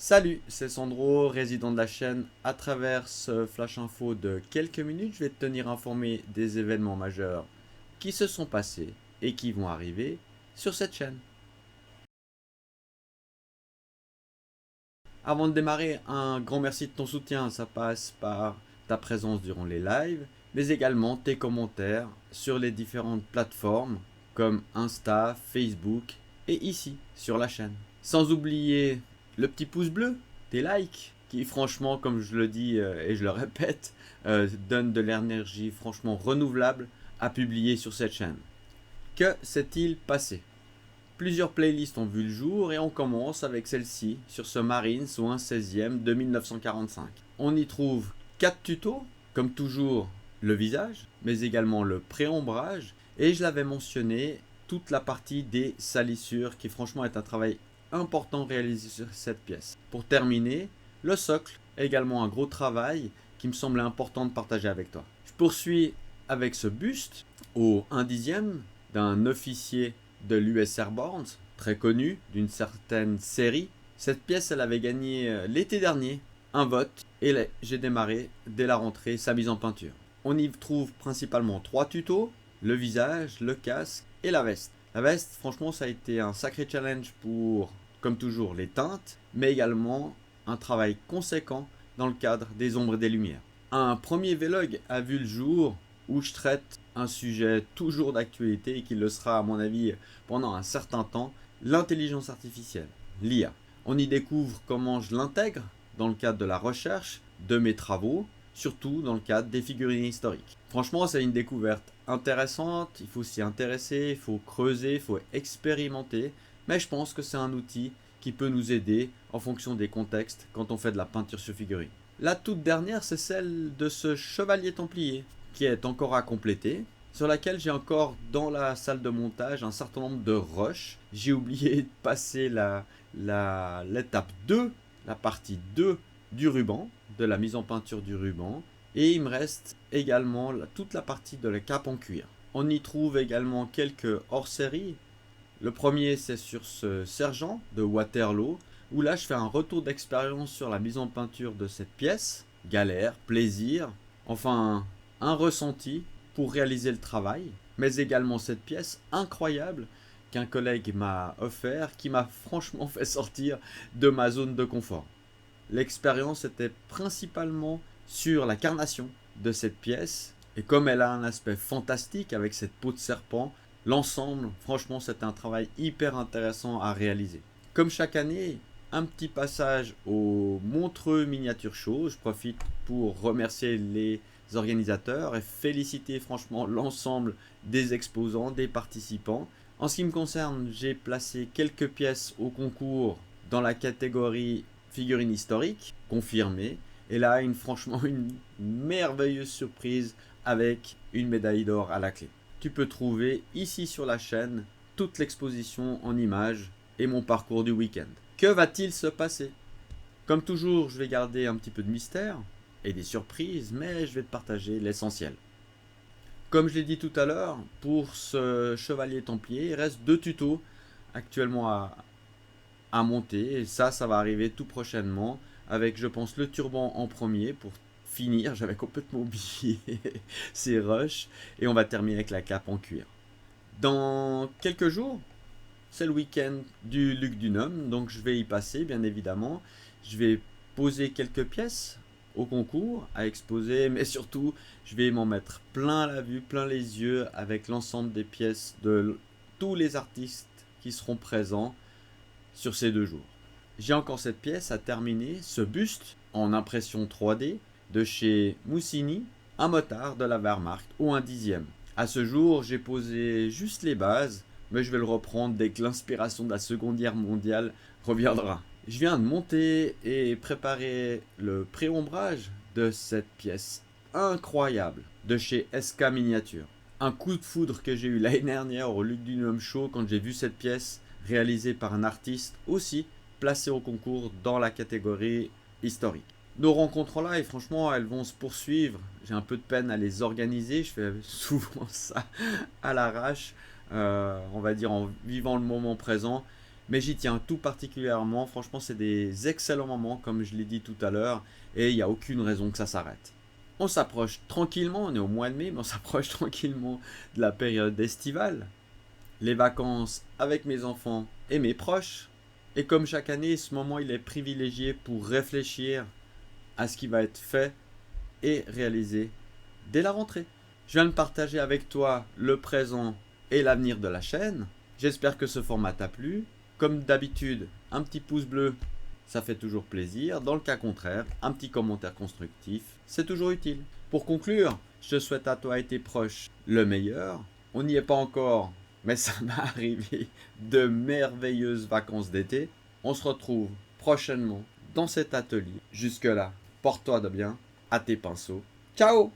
Salut, c'est Sandro, résident de la chaîne. À travers ce flash info de quelques minutes, je vais te tenir informé des événements majeurs qui se sont passés et qui vont arriver sur cette chaîne. Avant de démarrer, un grand merci de ton soutien. Ça passe par ta présence durant les lives, mais également tes commentaires sur les différentes plateformes comme Insta, Facebook et ici sur la chaîne. Sans oublier le petit pouce bleu, tes likes, qui franchement, comme je le dis et je le répète, donnent de l'énergie franchement renouvelable à publier sur cette chaîne. Que s'est-il passé? Plusieurs playlists ont vu le jour et on commence avec celle-ci sur ce Marines ou un 16e de 1945. On y trouve 4 tutos, comme toujours le visage, mais également le préombrage et je l'avais mentionné, toute la partie des salissures qui franchement est un travail important réalisé sur cette pièce. Pour terminer, le socle, également un gros travail qui me semblait important de partager avec toi. Je poursuis avec ce buste au 1/10 d'un officier de l'US Airborne, très connu, d'une certaine série. Cette pièce, elle avait gagné l'été dernier un vote et j'ai démarré dès la rentrée sa mise en peinture. On y trouve principalement 3 tutos, le visage, le casque et la veste. La veste, franchement, ça a été un sacré challenge pour, comme toujours, les teintes, mais également un travail conséquent dans le cadre des ombres et des lumières. Un premier vlog a vu le jour où je traite un sujet toujours d'actualité et qui le sera à mon avis pendant un certain temps, l'intelligence artificielle, l'IA. On y découvre comment je l'intègre dans le cadre de la recherche, de mes travaux, surtout dans le cadre des figurines historiques. Franchement, c'est une découverte intéressante, il faut s'y intéresser, il faut creuser, il faut expérimenter, mais je pense que c'est un outil qui peut nous aider en fonction des contextes quand on fait de la peinture sur figurine. La toute dernière, c'est celle de ce chevalier templier qui est encore à compléter, sur laquelle j'ai encore dans la salle de montage un certain nombre de rushs. J'ai oublié de passer l'étape 2, la partie 2 du ruban, de la mise en peinture du ruban. Et il me reste également toute la partie de la cape en cuir. On y trouve également quelques hors-série. Le premier, c'est sur ce sergent de Waterloo, où là je fais un retour d'expérience sur la mise en peinture de cette pièce. Galère, plaisir, enfin un ressenti pour réaliser le travail, mais également cette pièce incroyable qu'un collègue m'a offert, qui m'a franchement fait sortir de ma zone de confort. L'expérience était principalement sur la carnation de cette pièce, et comme elle a un aspect fantastique avec cette peau de serpent, l'ensemble, franchement, c'est un travail hyper intéressant à réaliser. Comme chaque année, un petit passage au Montreux Miniature Show. Je profite pour remercier les organisateurs et féliciter franchement l'ensemble des exposants, des participants. En ce qui me concerne, j'ai placé quelques pièces au concours dans la catégorie figurine historique, confirmée. Et là, franchement, une merveilleuse surprise avec une médaille d'or à la clé. Tu peux trouver ici sur la chaîne toute l'exposition en images et mon parcours du week-end. Que va-t-il se passer? Comme toujours, je vais garder un petit peu de mystère et des surprises, mais je vais te partager l'essentiel. Comme je l'ai dit tout à l'heure, pour ce chevalier templier, il reste 2 tutos actuellement à monter. Et ça va arriver tout prochainement avec, je pense, le turban en premier pour finir. J'avais complètement oublié ces rushs. Et on va terminer avec la cape en cuir. Dans quelques jours, c'est le week-end du Luc du Num, donc je vais y passer, bien évidemment. Je vais poser quelques pièces au concours à exposer, mais surtout, je vais m'en mettre plein la vue, plein les yeux avec l'ensemble des pièces de tous les artistes qui seront présents sur ces 2 jours. J'ai encore cette pièce à terminer, ce buste en impression 3D de chez Moussini, un motard de la Wehrmacht ou un 10e. À ce jour, j'ai posé juste les bases, mais je vais le reprendre dès que l'inspiration de la Seconde Guerre mondiale reviendra. Je viens de monter et préparer le pré-ombrage de cette pièce incroyable de chez SK Miniature. Un coup de foudre que j'ai eu l'année dernière au Luc du Num Show quand j'ai vu cette pièce réalisée par un artiste aussi placé au concours dans la catégorie historique. Nos rencontres en live, franchement, elles vont se poursuivre. J'ai un peu de peine à les organiser. Je fais souvent ça à l'arrache, on va dire en vivant le moment présent. mais j'y tiens tout particulièrement. Franchement, c'est des excellents moments, comme je l'ai dit tout à l'heure, et il n'y a aucune raison que ça s'arrête. On s'approche tranquillement, on est au mois de mai, mais on s'approche tranquillement de la période estivale. Les vacances avec mes enfants et mes proches. Et comme chaque année, ce moment il est privilégié pour réfléchir à ce qui va être fait et réalisé dès la rentrée. Je viens de partager avec toi le présent et l'avenir de la chaîne. J'espère que ce format t'a plu. Comme d'habitude, un petit pouce bleu, ça fait toujours plaisir. Dans le cas contraire, un petit commentaire constructif, c'est toujours utile. Pour conclure, je te souhaite à toi et tes proches le meilleur. On n'y est pas encore, mais ça m'est arrivé de merveilleuses vacances d'été. On se retrouve prochainement dans cet atelier. Jusque-là, porte-toi de bien, à tes pinceaux. Ciao!